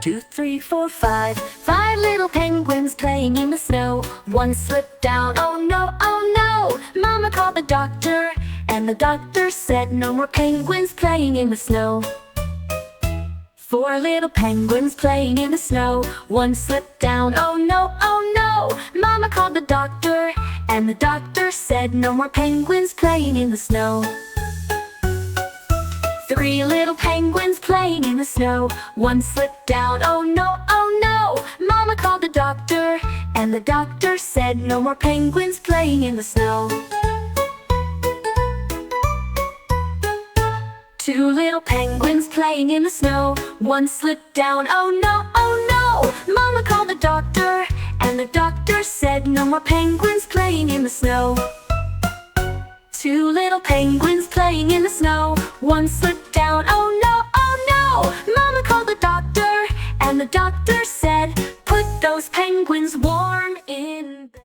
2, 3, 4, 5. 5 little penguins playing in the snow. One slipped down, oh no, oh no. Mama called the doctor, and the doctor said no more penguins playing in the snow. 4 little penguins playing in the snow. One slipped down, oh no, oh no. Mama called the doctor, and the doctor said no more penguins playing in the snow. 3 little penguins playing in the snow. One slipped down, oh no, oh no. Mama called the doctor, and the doctor said no more penguins playing in the snow. 2 little penguins playing in the snow. One slipped down, oh no, oh no. Mama called the doctor, and the doctor said no more penguins playing in the snow. 2 little penguins playing in the snow. One slipped down, oh no, oh no. Mama called the doctor, and the doctor said, put those penguins warm in bed.